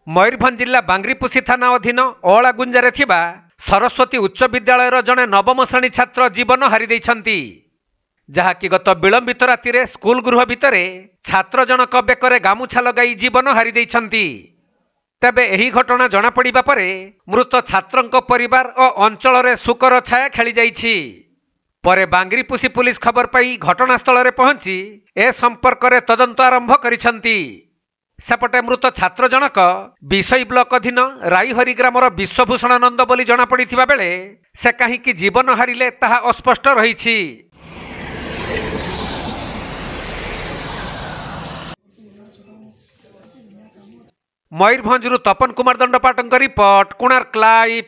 मयूरभंज जिला बांग्रीपुसी थाना अधीन अलागुंजारे थिबा सरस्वती उच्च विद्यालयर जड़े नवम श्रेणी छात्र जीवन हारी जहाँकि गत विलंबित राति स्कूल गृह भितर छात्र जनक बेकरे गामुछा लगाई जीवन हारी तेबे एही घटना जनापड़ा पर मृत छात्र परिवार और अंचल रे सुकर छाया खेली जाइछि। परे बांग्रीपुसी पुलिस खबर पाई घटनास्थल पहुंची ए संपर्क में तदंत आरंभ करिसंती। सेपटे मृत छात्र जनक विषय ब्लॉक अधीन राईहरी ग्रामर विश्वभूषण नंद बोली जनापड़ा बेले से कहीं जीवन हारिले ताहा अस्पष्ट रही। मयूरभंज तपन कुमार दंडपाटक रिपोर्ट, कोणार्क लाइव।